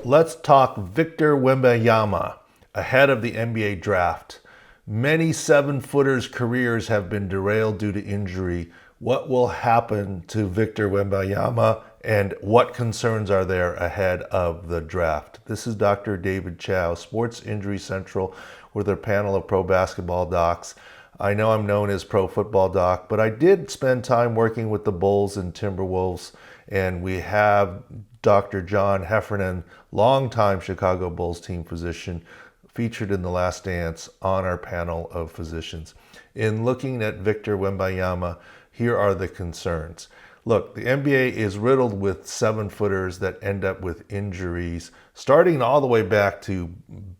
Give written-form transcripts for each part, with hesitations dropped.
let's talk Victor Wembanyama ahead of the NBA draft. Many seven-footers' careers have been derailed due to injury. What will happen to Victor Wembanyama, and what concerns are there ahead of the draft? This is Dr. David Chao, Sports Injury Central, with our panel of pro basketball docs. I know I'm known as pro football doc, but I did spend time working with the Bulls and Timberwolves, and we have Dr. John Heffernan, longtime Chicago Bulls team physician, featured in The Last Dance on our panel of physicians. In looking at Victor Wembanyama, here are the concerns. Look, the NBA is riddled with seven-footers that end up with injuries, starting all the way back to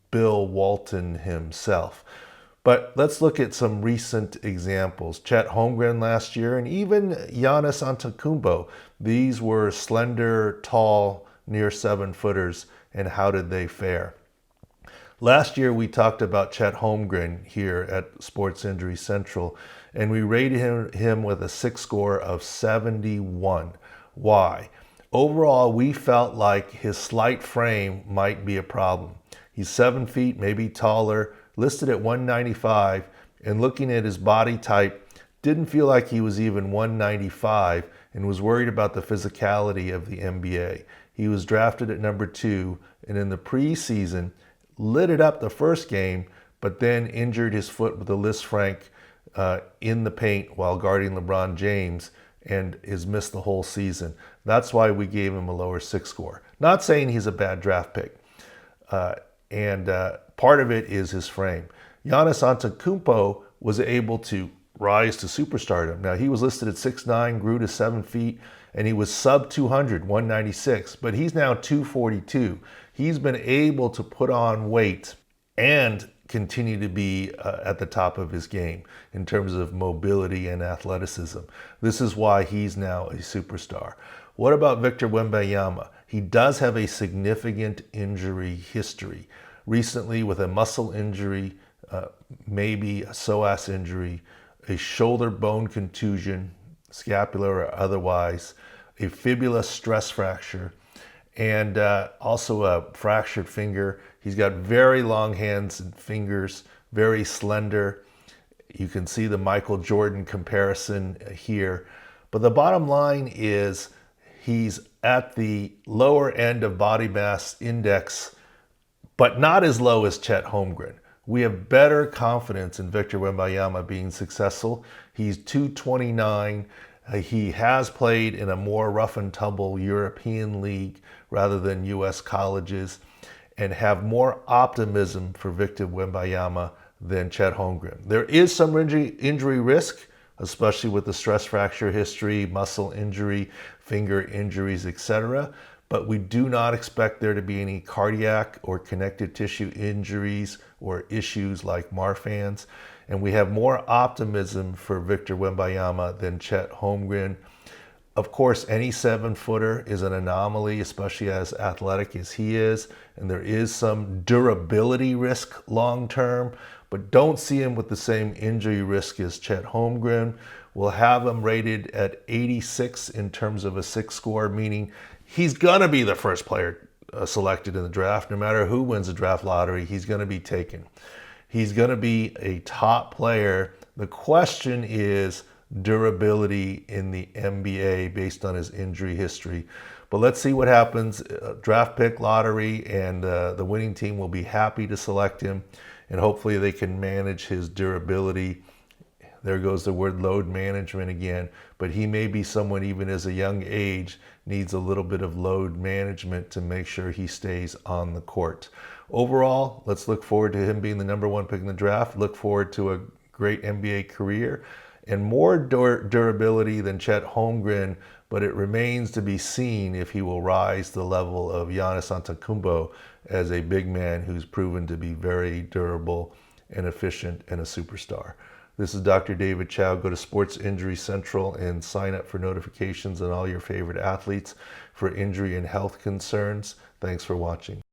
Bill Walton himself. But let's look at some recent examples. Chet Holmgren last year, and even Giannis Antetokounmpo. These were slender, tall, near seven-footers, and how did they fare? Last year, we talked about Chet Holmgren here at Sports Injury Central, and we rated him with a SIC score of 71. Why? Overall, we felt like his slight frame might be a problem. He's 7 feet, maybe taller, listed at 195, and looking at his body type, didn't feel like he was even 195 and was worried about the physicality of the NBA. He was drafted at number 2, and in the preseason, lit it up the first game, but then injured his foot with a Lisfranc in the paint while guarding LeBron James, and has missed the whole season. That's why we gave him a lower SIC score. Not saying he's a bad draft pick. Part of it is his frame. Giannis Antetokounmpo was able to rise to superstardom. Now, he was listed at 6'9", grew to 7 feet, and he was sub 200, 196, but he's now 242. He's been able to put on weight and continue to be at the top of his game in terms of mobility and athleticism. This is why he's now a superstar. What about Victor Wembanyama? He does have a significant injury history. Recently with a muscle injury, maybe a psoas injury, a shoulder bone contusion, scapular or otherwise, a fibula stress fracture, and also a fractured finger. He's got very long hands and fingers, very slender. You can see the Michael Jordan comparison here. But the bottom line is he's at the lower end of body mass index, but not as low as Chet Holmgren. We have better confidence in Victor Wembanyama being successful. He's 229. He has played in a more rough and tumble European league rather than U.S. colleges, and have more optimism for Victor Wembanyama than Chet Holmgren. There is some injury risk, especially with the stress fracture history, muscle injury, finger injuries, etc. But we do not expect there to be any cardiac or connective tissue injuries or issues like Marfan's. And we have more optimism for Victor Wembanyama than Chet Holmgren. Of course, any seven-footer is an anomaly, especially as athletic as he is. And there is some durability risk long-term, but don't see him with the same injury risk as Chet Holmgren. We'll have him rated at 86 in terms of a SIC score, meaning he's going to be the first player selected in the draft. No matter who wins the draft lottery, he's going to be taken. He's going to be a top player. The question is durability in the NBA based on his injury history. But let's see what happens. Draft pick lottery, and the winning team will be happy to select him, and hopefully they can manage his durability. There goes the word load management again, but he may be someone, even as a young age, needs a little bit of load management to make sure he stays on the court. Overall, let's look forward to him being the number 1 pick in the draft. Look forward to a great NBA career and more durability than Chet Holmgren, but it remains to be seen if he will rise to the level of Giannis Antetokounmpo as a big man who's proven to be very durable and efficient and a superstar. This is Dr. David Chao. Go to Sports Injury Central and sign up for notifications on all your favorite athletes for injury and health concerns. Thanks for watching.